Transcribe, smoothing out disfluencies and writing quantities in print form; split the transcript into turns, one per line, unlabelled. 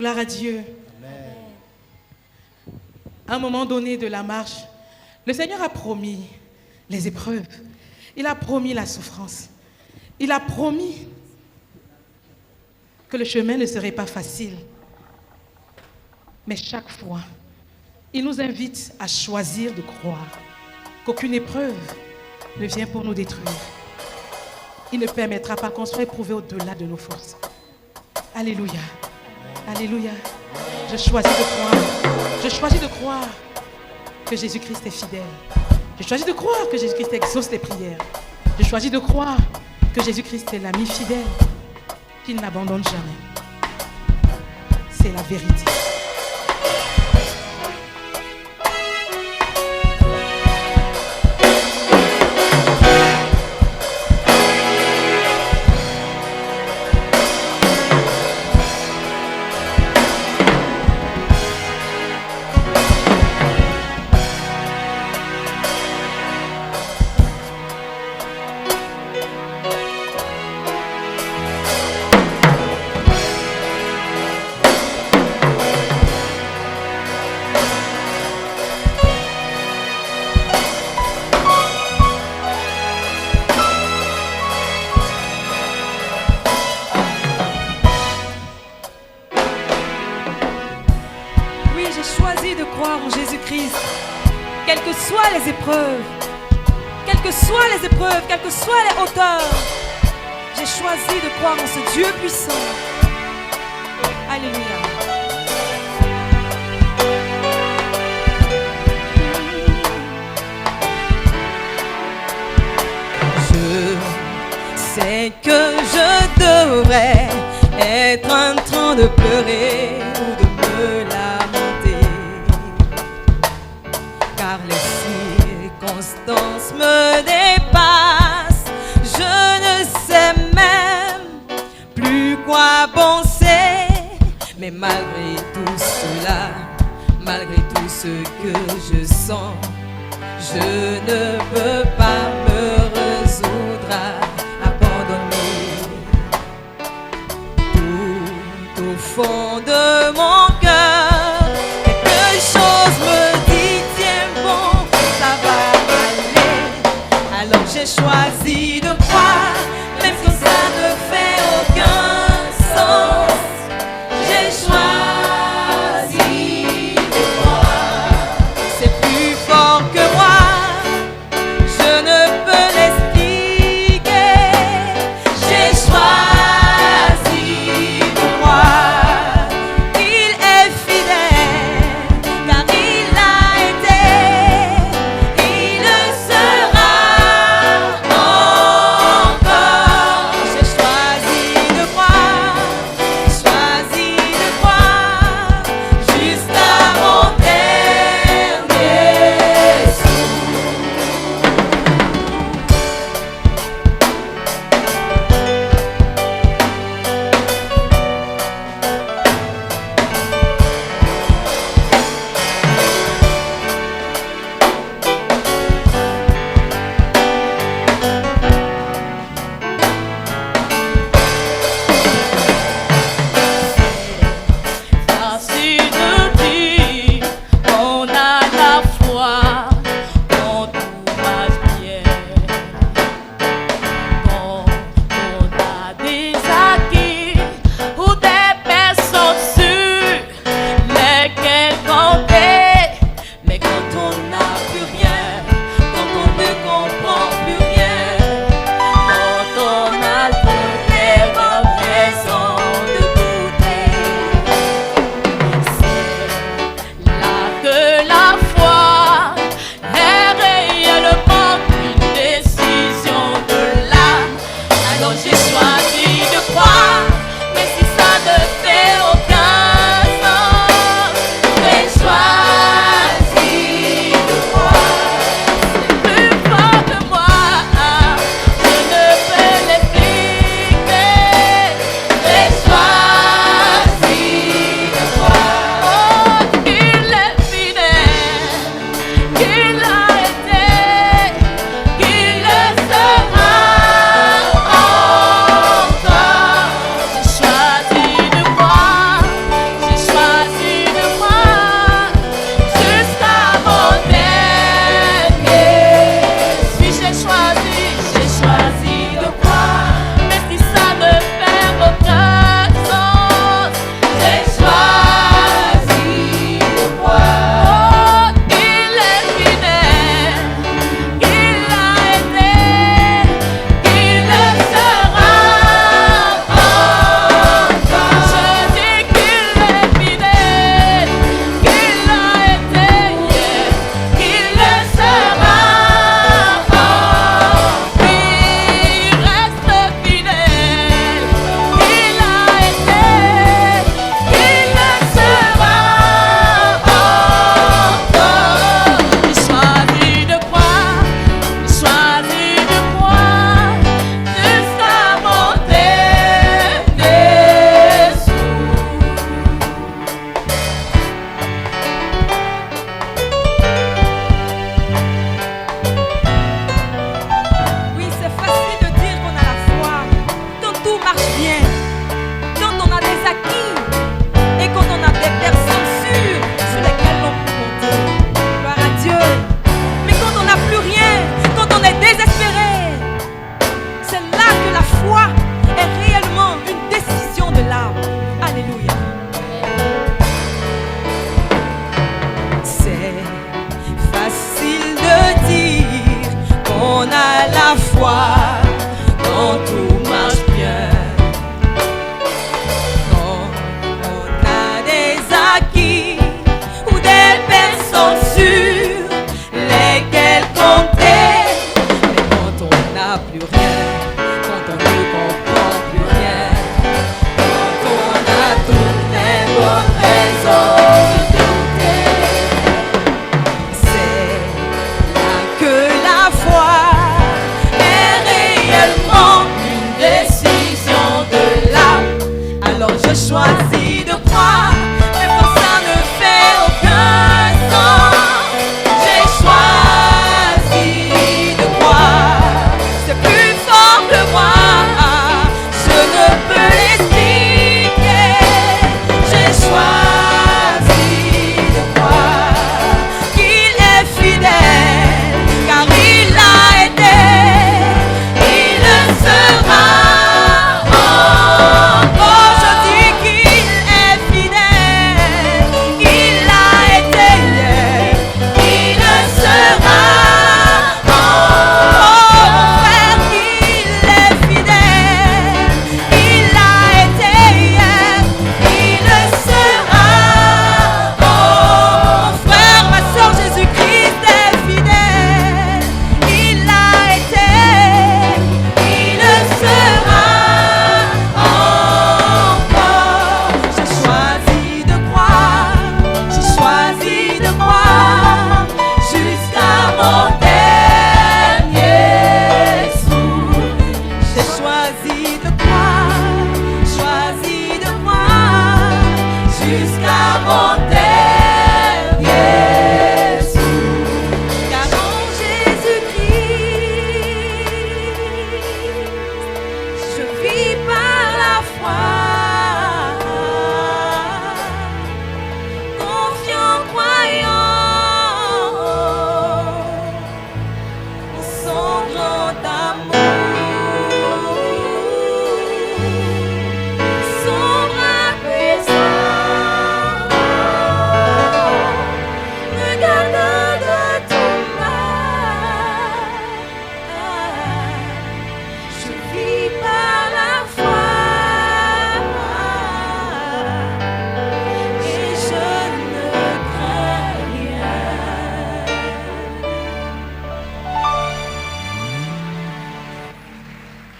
Gloire à Dieu. Amen. À un moment donné de la marche, le Seigneur a promis les épreuves. Il a promis la souffrance. Il a promis que le chemin ne serait pas facile. Mais chaque fois, il nous invite à choisir de croire qu'aucune épreuve ne vient pour nous détruire. Il ne permettra pas qu'on soit éprouvé au-delà de nos forces. Alléluia. Alléluia. Je choisis de croire. Je choisis de croire que Jésus-Christ est fidèle. Je choisis de croire que Jésus-Christ exauce les prières. Je choisis de croire que Jésus-Christ est l'ami fidèle, qu'il n'abandonne jamais. C'est la vérité.
Quelles que soient les hauteurs, j'ai choisi de croire en ce Dieu puissant. Alléluia. Je sais que je devrais être en train de pleurer ou de me lamenter, car les circonstances me dépassent. Je ne sais même plus quoi penser. Mais malgré tout cela, malgré tout ce que je sens, je ne peux pas me résoudre à abandonner. Tout au fond de mon cœur, quelque chose me dit tiens bon, ça va aller. Alors j'ai choisi de croire, même si ça ne fait aucun sens. J'ai choisi de croire, c'est plus fort que moi, je ne peux l'expliquer. J'ai choisi de croire qu'il est fidèle, car il a été, il le sera encore. croire, même quand ça ne fait aucun sens. J'ai choisi de croire, c'est plus fort que moi, je ne peux l'expliquer. J'ai choisi de croire qu'il est fidèle, car il l'a été, il le sera encore. Je dis qu'il est fidèle, il l'a été hier, il le sera encore. Mon frère, il est fidèle, il l'a été hier, il le sera encore. Mon frère, ma soeur, Jésus-Christ est fidèle, il l'a été, il le sera encore. J'ai choisi de croire, j'ai choisi de croire jusqu'à mon dernier souffle. J'ai choisi de croire jusqu'à mon